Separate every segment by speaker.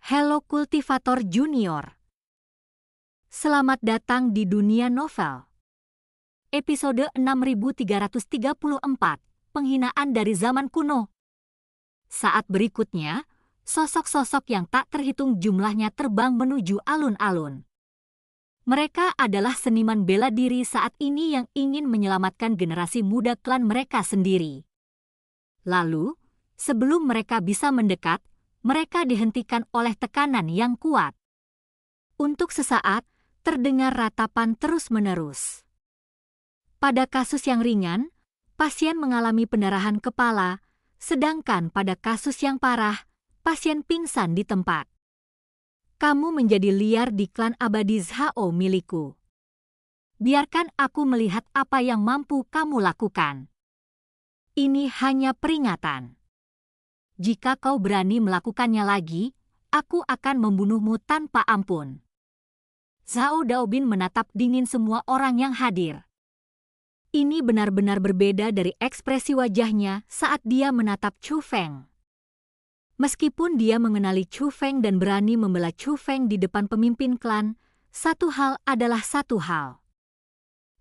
Speaker 1: Hello Kultivator Junior. Selamat datang di dunia novel. Episode 6334, Penghinaan dari Zaman Kuno. Saat berikutnya, sosok-sosok yang tak terhitung jumlahnya terbang menuju alun-alun. Mereka adalah seniman bela diri saat ini yang ingin menyelamatkan generasi muda klan mereka sendiri. Lalu, sebelum mereka bisa mendekat, mereka dihentikan oleh tekanan yang kuat. Untuk sesaat, terdengar ratapan terus-menerus. Pada kasus yang ringan, pasien mengalami pendarahan kepala, sedangkan pada kasus yang parah, pasien pingsan di tempat. Kamu menjadi liar di klan abadi Zhao milikku. Biarkan aku melihat apa yang mampu kamu lakukan. Ini hanya peringatan. Jika kau berani melakukannya lagi, aku akan membunuhmu tanpa ampun. Zhao Daobin menatap dingin semua orang yang hadir. Ini benar-benar berbeda dari ekspresi wajahnya saat dia menatap Chu Feng. Meskipun dia mengenali Chu Feng dan berani membela Chu Feng di depan pemimpin klan, satu hal adalah satu hal.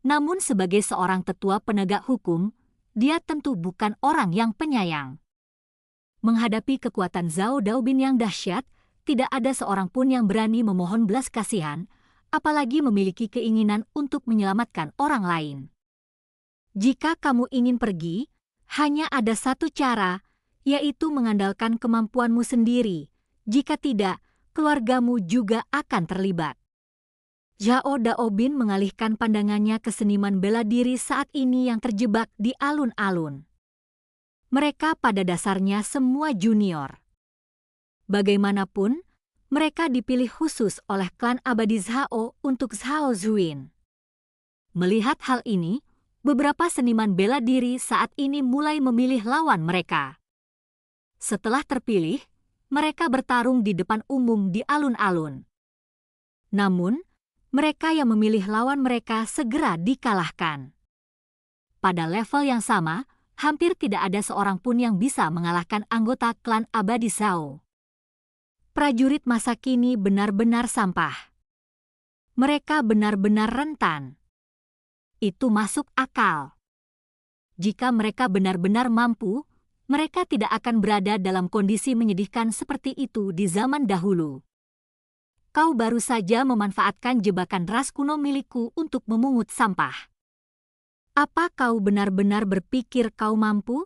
Speaker 1: Namun sebagai seorang tetua penegak hukum, dia tentu bukan orang yang penyayang. Menghadapi kekuatan Zhao Daobin yang dahsyat, tidak ada seorang pun yang berani memohon belas kasihan, apalagi memiliki keinginan untuk menyelamatkan orang lain. Jika kamu ingin pergi, hanya ada satu cara, yaitu mengandalkan kemampuanmu sendiri. Jika tidak, keluargamu juga akan terlibat. Zhao Daobin mengalihkan pandangannya ke seniman bela diri saat ini yang terjebak di alun-alun. Mereka pada dasarnya semua junior. Bagaimanapun, mereka dipilih khusus oleh klan abadi Zhao untuk Zhao Zuin. Melihat hal ini, beberapa seniman bela diri saat ini mulai memilih lawan mereka. Setelah terpilih, mereka bertarung di depan umum di alun-alun. Namun, mereka yang memilih lawan mereka segera dikalahkan. Pada level yang sama, hampir tidak ada seorang pun yang bisa mengalahkan anggota klan abadi Zhao. Prajurit masa kini benar-benar sampah. Mereka benar-benar rentan. Itu masuk akal. Jika mereka benar-benar mampu, mereka tidak akan berada dalam kondisi menyedihkan seperti itu di zaman dahulu. Kau baru saja memanfaatkan jebakan ras kuno milikku untuk memungut sampah. Apa kau benar-benar berpikir kau mampu?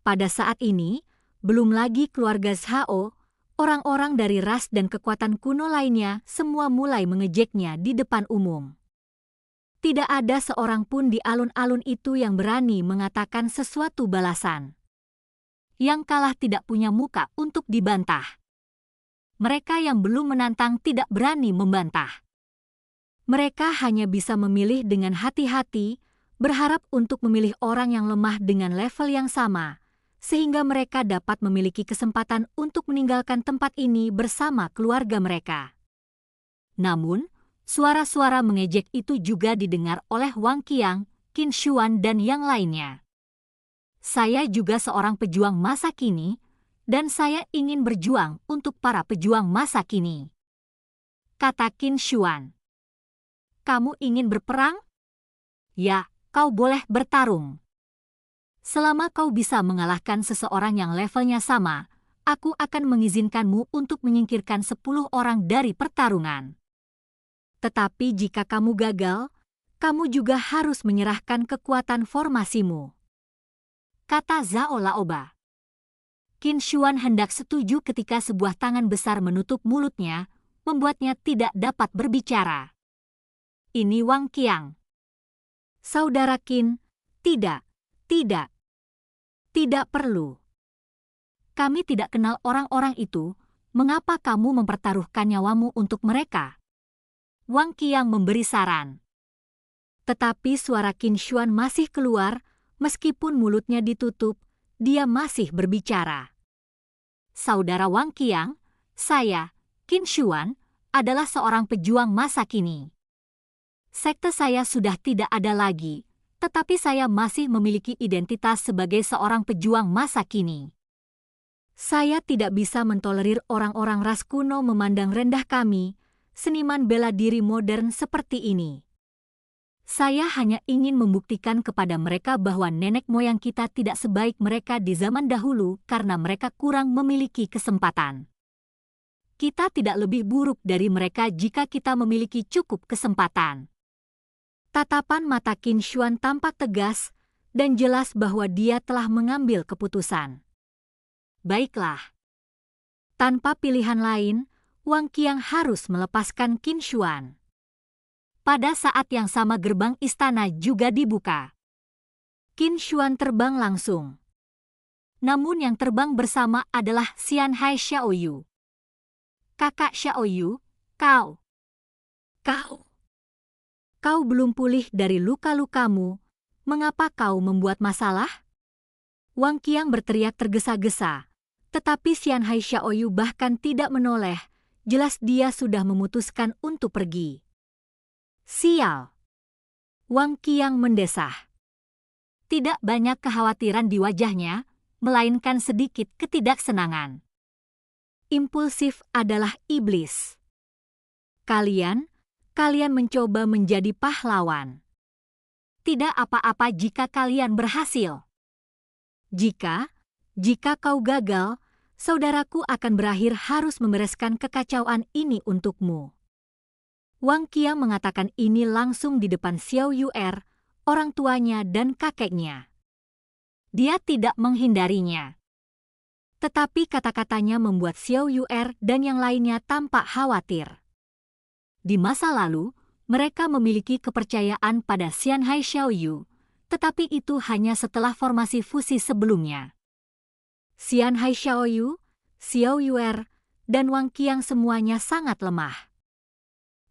Speaker 1: Pada saat ini, belum lagi keluarga Zhao, orang-orang dari ras dan kekuatan kuno lainnya semua mulai mengejeknya di depan umum. Tidak ada seorang pun di alun-alun itu yang berani mengatakan sesuatu balasan. Yang kalah tidak punya muka untuk dibantah. Mereka yang belum menantang tidak berani membantah. Mereka hanya bisa memilih dengan hati-hati, berharap untuk memilih orang yang lemah dengan level yang sama, sehingga mereka dapat memiliki kesempatan untuk meninggalkan tempat ini bersama keluarga mereka. Namun, suara-suara mengejek itu juga didengar oleh Wang Qiang, Qin Xuan dan yang lainnya. Saya juga seorang pejuang masa kini, dan saya ingin berjuang untuk para pejuang masa kini, kata Qin Xuan. Kamu ingin berperang? Ya, kau boleh bertarung. Selama kau bisa mengalahkan seseorang yang levelnya sama, aku akan mengizinkanmu untuk menyingkirkan 10 orang dari pertarungan. Tetapi jika kamu gagal, kamu juga harus menyerahkan kekuatan formasimu, kata Zhao Laoba. Qin Xuan hendak setuju ketika sebuah tangan besar menutup mulutnya, membuatnya tidak dapat berbicara. Ini Wang Qiang. Saudara Qin, tidak perlu. Kami tidak kenal orang-orang itu, mengapa kamu mempertaruhkan nyawamu untuk mereka? Wang Qiang memberi saran. Tetapi suara Qin Xuan masih keluar, meskipun mulutnya ditutup, dia masih berbicara. Saudara Wang Qiang, saya, Qin Xuan, adalah seorang pejuang masa kini. Sekte saya sudah tidak ada lagi, tetapi saya masih memiliki identitas sebagai seorang pejuang masa kini. Saya tidak bisa mentolerir orang-orang ras kuno memandang rendah kami, seniman bela diri modern seperti ini. Saya hanya ingin membuktikan kepada mereka bahwa nenek moyang kita tidak sebaik mereka di zaman dahulu karena mereka kurang memiliki kesempatan. Kita tidak lebih buruk dari mereka jika kita memiliki cukup kesempatan. Tatapan mata Qin Xuan tampak tegas dan jelas bahwa dia telah mengambil keputusan. Baiklah. Tanpa pilihan lain, Wang Qiang harus melepaskan Qin Xuan. Pada saat yang sama gerbang istana juga dibuka. Qin Xuan terbang langsung. Namun yang terbang bersama adalah Xianhai Xiaoyu. Kakak Xiaoyu, kau belum pulih dari luka-lukamu, mengapa kau membuat masalah? Wang Qiang berteriak tergesa-gesa. Tetapi Xianhai Xiaoyu bahkan tidak menoleh, jelas dia sudah memutuskan untuk pergi. Sial! Wang Qiang mendesah. Tidak banyak kekhawatiran di wajahnya, melainkan sedikit ketidaksenangan. Impulsif adalah iblis. Kalian mencoba menjadi pahlawan. Tidak apa-apa jika kalian berhasil. Jika kau gagal, saudaraku akan berakhir harus membereskan kekacauan ini untukmu. Wang Qiang mengatakan ini langsung di depan Xiao Yu'er, orang tuanya dan kakeknya. Dia tidak menghindarinya. Tetapi kata-katanya membuat Xiao Yu'er dan yang lainnya tampak khawatir. Di masa lalu, mereka memiliki kepercayaan pada Xianhai Xiaoyu, tetapi itu hanya setelah formasi fusi sebelumnya. Xianhai Xiaoyu, Xiao Yu'er, dan Wang Qiang semuanya sangat lemah.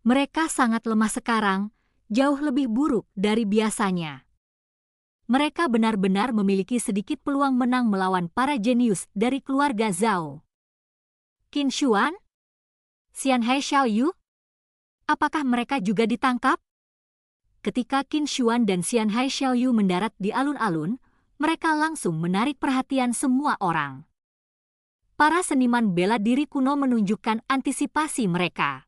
Speaker 1: Mereka sangat lemah sekarang, jauh lebih buruk dari biasanya. Mereka benar-benar memiliki sedikit peluang menang melawan para jenius dari keluarga Zhao. Qin Xuan? Xianhai Xiaoyu? Apakah mereka juga ditangkap? Ketika Qin Xuan dan Xianhai Xiaoyu mendarat di alun-alun, mereka langsung menarik perhatian semua orang. Para seniman bela diri kuno menunjukkan antisipasi mereka.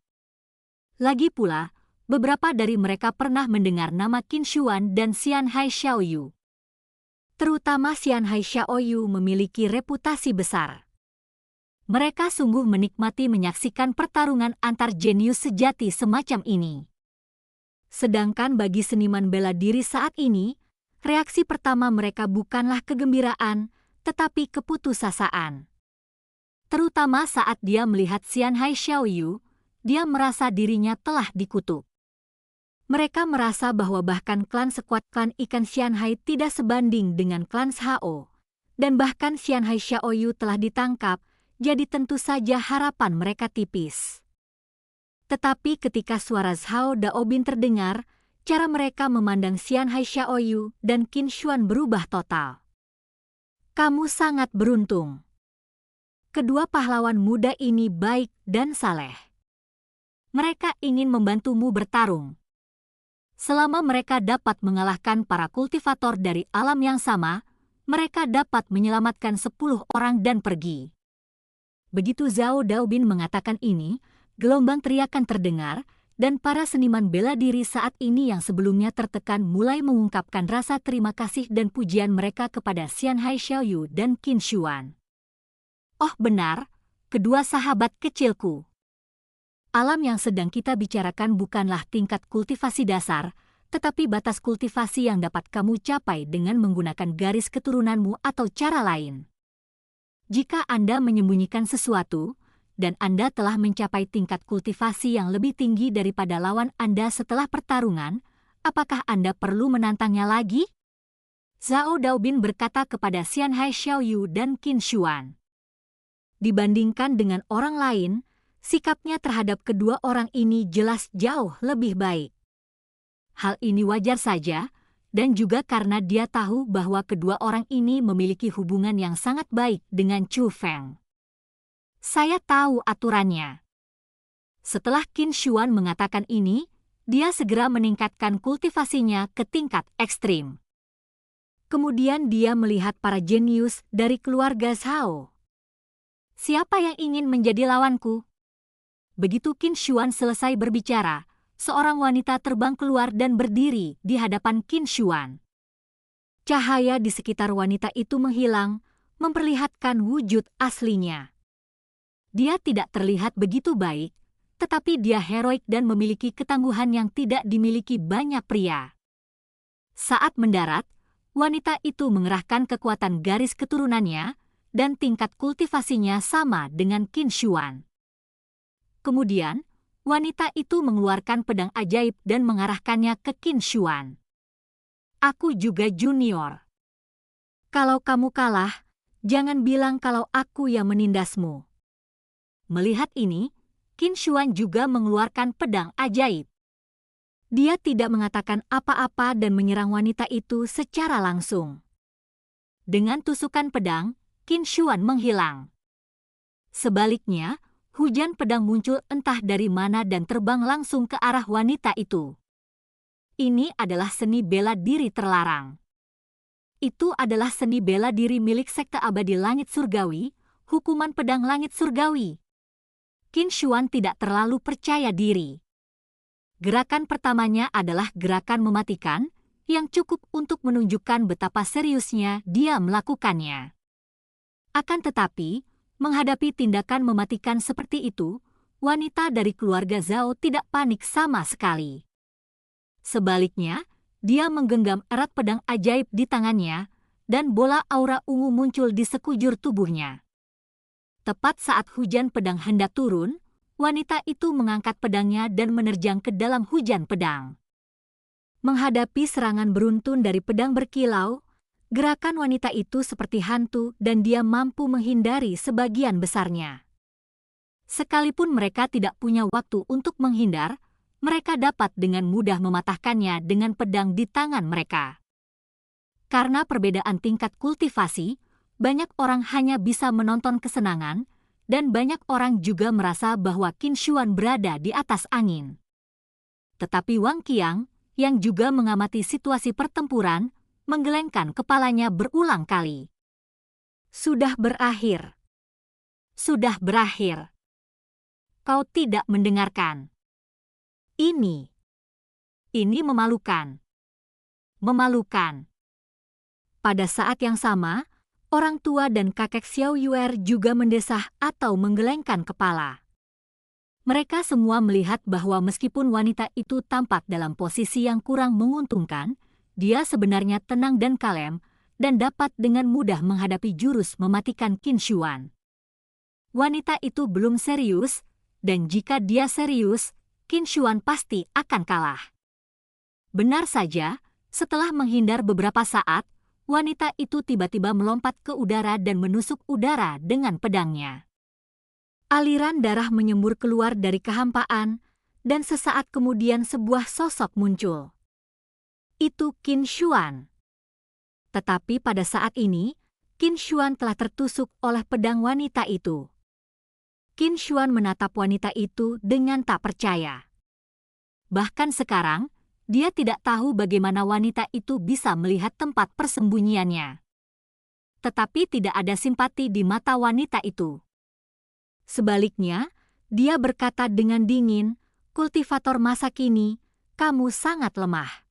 Speaker 1: Lagi pula, beberapa dari mereka pernah mendengar nama Qin Xuan dan Xianhai Xiaoyu. Terutama Xianhai Xiaoyu memiliki reputasi besar. Mereka sungguh menikmati menyaksikan pertarungan antar jenius sejati semacam ini. Sedangkan bagi seniman bela diri saat ini, reaksi pertama mereka bukanlah kegembiraan, tetapi keputusasaan. Terutama saat dia melihat Xianhai Xiaoyu, dia merasa dirinya telah dikutuk. Mereka merasa bahwa bahkan klan sekuat klan ikan Xianhai tidak sebanding dengan klan Shao, dan bahkan Xianhai Xiaoyu telah ditangkap, jadi tentu saja harapan mereka tipis. Tetapi ketika suara Zhao Daobin terdengar, cara mereka memandang Xianhai Xiaoyu dan Qin Xuan berubah total. Kamu sangat beruntung. Kedua pahlawan muda ini baik dan saleh. Mereka ingin membantumu bertarung. Selama mereka dapat mengalahkan para kultivator dari alam yang sama, mereka dapat menyelamatkan 10 orang dan pergi. Begitu Zhao Daobin mengatakan ini, gelombang teriakan terdengar, dan para seniman bela diri saat ini yang sebelumnya tertekan mulai mengungkapkan rasa terima kasih dan pujian mereka kepada Xianhai Xiaoyu dan Qin Xuan. Oh benar, kedua sahabat kecilku. Alam yang sedang kita bicarakan bukanlah tingkat kultivasi dasar, tetapi batas kultivasi yang dapat kamu capai dengan menggunakan garis keturunanmu atau cara lain. Jika Anda menyembunyikan sesuatu, dan Anda telah mencapai tingkat kultivasi yang lebih tinggi daripada lawan Anda setelah pertarungan, apakah Anda perlu menantangnya lagi? Zhao Daobin berkata kepada Xianhai Xiaoyu dan Qin Xuan. Dibandingkan dengan orang lain, sikapnya terhadap kedua orang ini jelas jauh lebih baik. Hal ini wajar saja, dan juga karena dia tahu bahwa kedua orang ini memiliki hubungan yang sangat baik dengan Chu Feng. Saya tahu aturannya. Setelah Qin Xuan mengatakan ini, dia segera meningkatkan kultivasinya ke tingkat ekstrim. Kemudian dia melihat para jenius dari keluarga Zhao. Siapa yang ingin menjadi lawanku? Begitu Qin Xuan selesai berbicara, seorang wanita terbang keluar dan berdiri di hadapan Qin Xuan. Cahaya di sekitar wanita itu menghilang, memperlihatkan wujud aslinya. Dia tidak terlihat begitu baik, tetapi dia heroik dan memiliki ketangguhan yang tidak dimiliki banyak pria. Saat mendarat, wanita itu mengerahkan kekuatan garis keturunannya dan tingkat kultivasinya sama dengan Qin Xuan. Kemudian, wanita itu mengeluarkan pedang ajaib dan mengarahkannya ke Qin Xuan. Aku juga junior. Kalau kamu kalah, jangan bilang kalau aku yang menindasmu. Melihat ini, Qin Xuan juga mengeluarkan pedang ajaib. Dia tidak mengatakan apa-apa dan menyerang wanita itu secara langsung. Dengan tusukan pedang, Qin Xuan menghilang. Sebaliknya, hujan pedang muncul entah dari mana dan terbang langsung ke arah wanita itu. Ini adalah seni bela diri terlarang. Itu adalah seni bela diri milik sekte abadi langit surgawi, hukuman pedang langit surgawi. Qin Xuan tidak terlalu percaya diri. Gerakan pertamanya adalah gerakan mematikan, yang cukup untuk menunjukkan betapa seriusnya dia melakukannya. Akan tetapi, menghadapi tindakan mematikan seperti itu, wanita dari keluarga Zhao tidak panik sama sekali. Sebaliknya, dia menggenggam erat pedang ajaib di tangannya, dan bola aura ungu muncul di sekujur tubuhnya. Tepat saat hujan pedang hendak turun, wanita itu mengangkat pedangnya dan menerjang ke dalam hujan pedang. Menghadapi serangan beruntun dari pedang berkilau, gerakan wanita itu seperti hantu dan dia mampu menghindari sebagian besarnya. Sekalipun mereka tidak punya waktu untuk menghindar, mereka dapat dengan mudah mematahkannya dengan pedang di tangan mereka. Karena perbedaan tingkat kultivasi, banyak orang hanya bisa menonton kesenangan, dan banyak orang juga merasa bahwa Qin Xuan berada di atas angin. Tetapi Wang Qiang, yang juga mengamati situasi pertempuran, menggelengkan kepalanya berulang kali. Sudah berakhir. Sudah berakhir. Kau tidak mendengarkan. Ini memalukan. Memalukan. Pada saat yang sama, orang tua dan kakek Xiao Yuer juga mendesah atau menggelengkan kepala. Mereka semua melihat bahwa meskipun wanita itu tampak dalam posisi yang kurang menguntungkan, dia sebenarnya tenang dan kalem, dan dapat dengan mudah menghadapi jurus mematikan Qin Xuan. Wanita itu belum serius, dan jika dia serius, Qin Xuan pasti akan kalah. Benar saja, setelah menghindar beberapa saat, wanita itu tiba-tiba melompat ke udara dan menusuk udara dengan pedangnya. Aliran darah menyembur keluar dari kehampaan, dan sesaat kemudian sebuah sosok muncul. Itu Qin Xuan. Tetapi pada saat ini, Qin Xuan telah tertusuk oleh pedang wanita itu. Qin Xuan menatap wanita itu dengan tak percaya. Bahkan sekarang, dia tidak tahu bagaimana wanita itu bisa melihat tempat persembunyiannya. Tetapi tidak ada simpati di mata wanita itu. Sebaliknya, dia berkata dengan dingin, "Kultivator masa kini, kamu sangat lemah."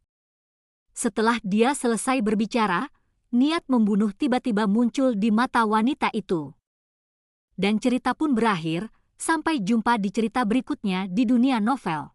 Speaker 1: Setelah dia selesai berbicara, niat membunuh tiba-tiba muncul di mata wanita itu. Dan cerita pun berakhir, sampai jumpa di cerita berikutnya di dunia novel.